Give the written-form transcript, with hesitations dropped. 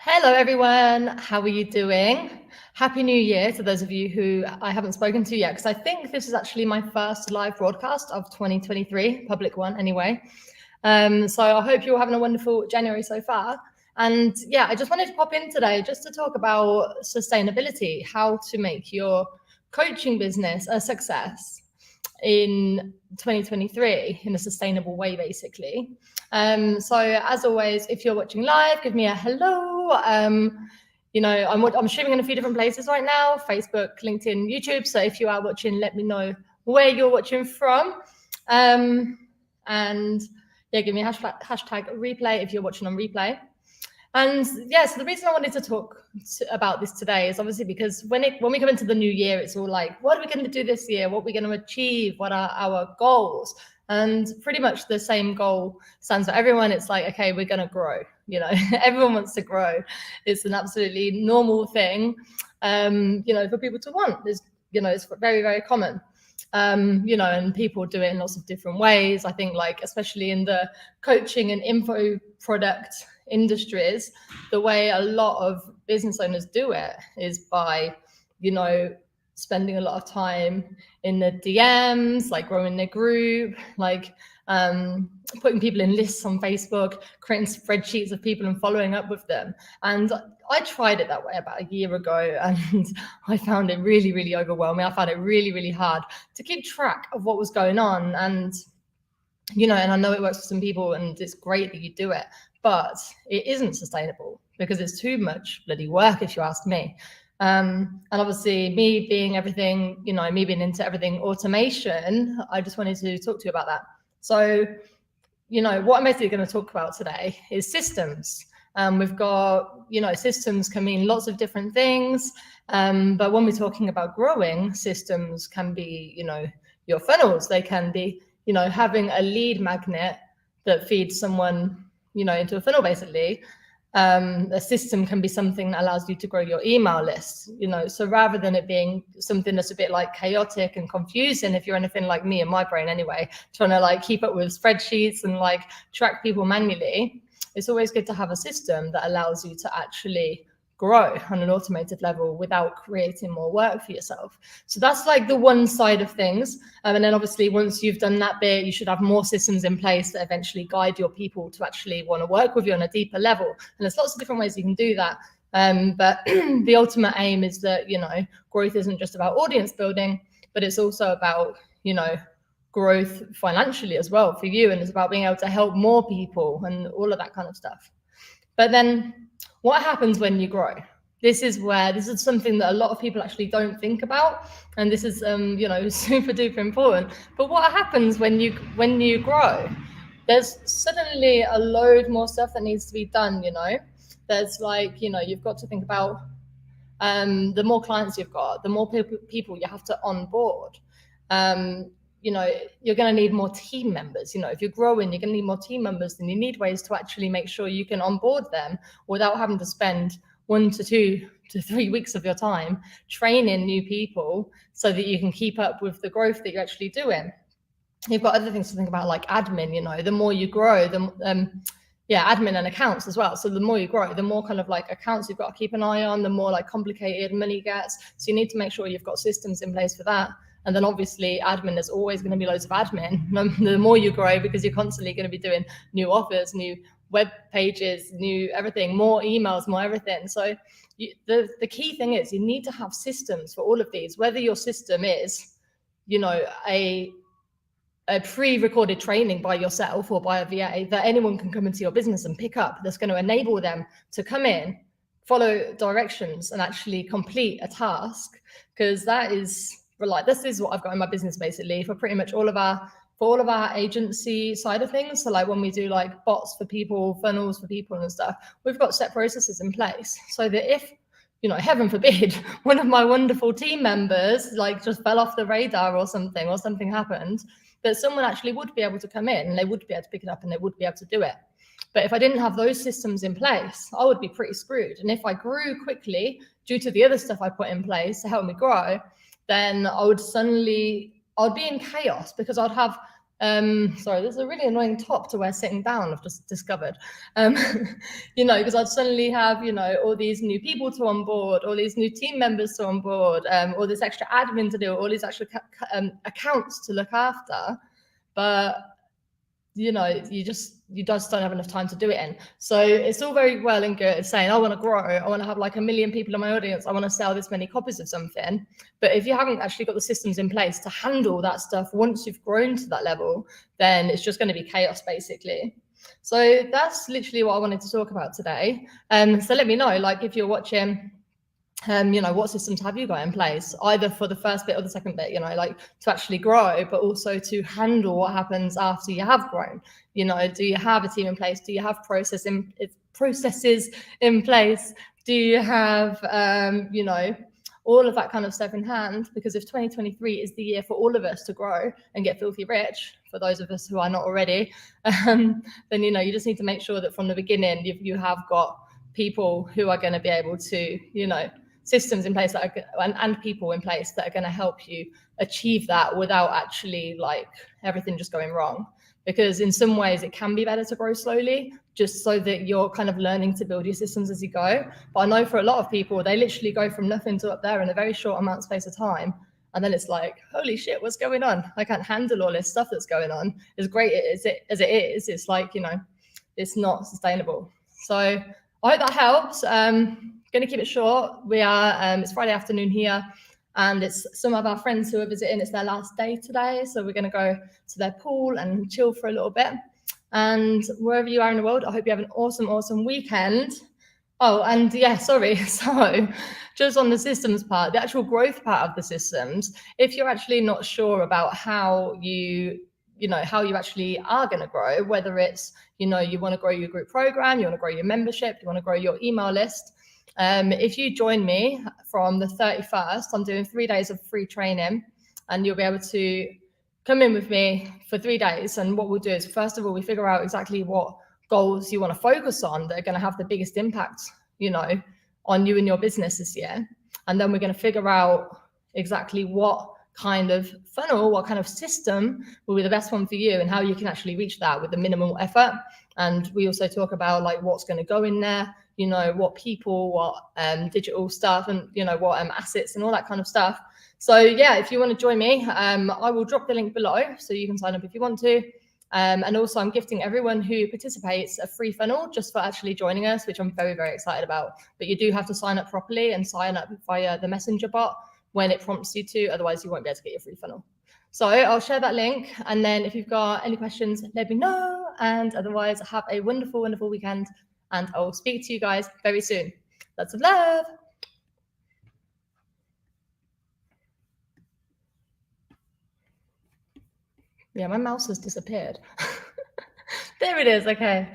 Hello, everyone. How are you doing? Happy New Year to those of you who I haven't spoken to yet, because I think this is actually my first live broadcast of 2023, public one anyway. So I hope you're having a wonderful January so far. And yeah, I just wanted to pop in today just to talk about sustainability, how to make your coaching business a success in 2023 in a sustainable way, basically. So as always, if you're watching live, give me a hello. I'm streaming in a few different places right now: Facebook, LinkedIn, YouTube. So if you are watching, let me know where you're watching from. And yeah, give me a hashtag replay if you're watching on replay. And yeah, so the reason I wanted to talk about this today is obviously because when we come into the new year, it's all like, what are we going to do this year? What are we going to achieve? What are our goals? And pretty much the same goal stands for everyone. It's like, okay, we're going to grow. Everyone wants to grow. It's an absolutely normal thing, for people to want. It's very, very common. And people do it in lots of different ways. I think, like, especially in the coaching and info product industries, the way a lot of business owners do it is by, spending a lot of time in the DMs, like growing their group, like putting people in lists on Facebook, creating spreadsheets of people and following up with them. And I tried it that way about a year ago, and I found it really, really overwhelming. I found it really, really hard to keep track of what was going on. And and I know it works for some people and it's great that you do it, but it isn't sustainable because it's too much bloody work, if you ask me. And obviously me being into everything automation, I just wanted to talk to you about that. So, what I'm basically going to talk about today is systems. We've got, systems can mean lots of different things. But when we're talking about growing, systems can be, your funnels. They can be, having a lead magnet that feeds someone, into a funnel, basically. A system can be something that allows you to grow your email list, so rather than it being something that's a bit like chaotic and confusing, if you're anything like me in my brain anyway, trying to like keep up with spreadsheets and like track people manually, it's always good to have a system that allows you to actually grow on an automated level without creating more work for yourself. So that's like the one side of things. And then obviously once you've done that bit, you should have more systems in place that eventually guide your people to actually want to work with you on a deeper level. And there's lots of different ways you can do that. But the ultimate aim is that, growth isn't just about audience building, but it's also about, growth financially as well for you. And it's about being able to help more people and all of that kind of stuff. But then what happens when you grow? This is something that a lot of people actually don't think about. And this is, super duper important. But what happens when you grow? There's suddenly a load more stuff that needs to be done, There's like, you've got to think about the more clients you've got, the more people you have to onboard. You're going to need more team members. If you're growing, you're going to need more team members, and you need ways to actually make sure you can onboard them without having to spend 1 to 2 to 3 weeks of your time training new people so that you can keep up with the growth that you're actually doing. You've got other things to think about, like admin. The more you grow, admin and accounts as well. So the more you grow, the more kind of like accounts you've got to keep an eye on, the more like complicated money gets. So you need to make sure you've got systems in place for that. And then obviously admin, there's always going to be loads of admin. The more you grow, because you're constantly going to be doing new offers, new web pages, new everything, more emails, more everything. So the key thing is you need to have systems for all of these, whether your system is, a pre-recorded training by yourself or by a VA that anyone can come into your business and pick up, that's going to enable them to come in, follow directions and actually complete a task. Because this is what I've got in my business basically for pretty much all of our agency side of things. So like when we do like bots for people, funnels for people and stuff, we've got set processes in place so that if, heaven forbid, one of my wonderful team members like just fell off the radar or something happened, that someone actually would be able to come in and they would be able to pick it up and they would be able to do it. But if I didn't have those systems in place, I would be pretty screwed. And if I grew quickly due to the other stuff I put in place to help me grow, then I would be in chaos because I'd have Sorry, there's a really annoying top to wear sitting down, I've just discovered. You know, because I'd suddenly have, you know, all these new people to onboard, all these new team members to onboard, all this extra admin to do, all these extra accounts to look after. But you know, you just don't have enough time to do it in. So it's all very well and good saying, I want to grow, I want to have like 1 million people in my audience, I want to sell this many copies of something. But if you haven't actually got the systems in place to handle that stuff once you've grown to that level, then it's just going to be chaos basically. So that's literally what I wanted to talk about today. So let me know, like, if you're watching, you know, what systems have you got in place, either for the first bit or the second bit, you know, like to actually grow, but also to handle what happens after you have grown. You know, do you have a team in place? Do you have processes in place? Do you have, you know, all of that kind of stuff in hand? Because if 2023 is the year for all of us to grow and get filthy rich, for those of us who are not already, then, you know, you just need to make sure that from the beginning you have got people who are going to be able to, you know, systems in place that are, and people in place that are going to help you achieve that without actually like everything just going wrong. Because in some ways it can be better to grow slowly, just so that you're kind of learning to build your systems as you go. But I know for a lot of people, they literally go from nothing to up there in a very short amount of space of time. And then it's like, holy shit, what's going on? I can't handle all this stuff that's going on. As great as it is, it's like, you know, it's not sustainable. So I hope that helps. Going to keep it short. We are, it's Friday afternoon here, and it's some of our friends who are visiting. It's their last day today, so we're going to go to their pool and chill for a little bit. And wherever you are in the world, I hope you have an awesome weekend. Oh, and yeah, sorry. So just on the systems part, the actual growth part of the systems, if you're actually not sure about how you know, how you actually are going to grow, whether it's, you know, you want to grow your group program, you want to grow your membership, you want to grow your email list. If you join me from the 31st, I'm doing 3 days of free training, and you'll be able to come in with me for 3 days. And what we'll do is, first of all, we figure out exactly what goals you want to focus on that are going to have the biggest impact, you know, on you and your business this year. And then we're going to figure out exactly what kind of funnel, what kind of system will be the best one for you, and how you can actually reach that with the minimal effort. And we also talk about like what's going to go in there, you know, what people, what digital stuff, and you know, what assets and all that kind of stuff. So yeah, if you want to join me, I will drop the link below so you can sign up if you want to. And also I'm gifting everyone who participates a free funnel just for actually joining us, which I'm very excited about. But you do have to sign up properly and sign up via the messenger bot when it prompts you to, otherwise you won't be able to get your free funnel. So I'll share that link, and then if you've got any questions, let me know. And otherwise, have a wonderful weekend, and I'll speak to you guys very soon. Lots of love. Yeah, my mouse has disappeared. There it is. Okay.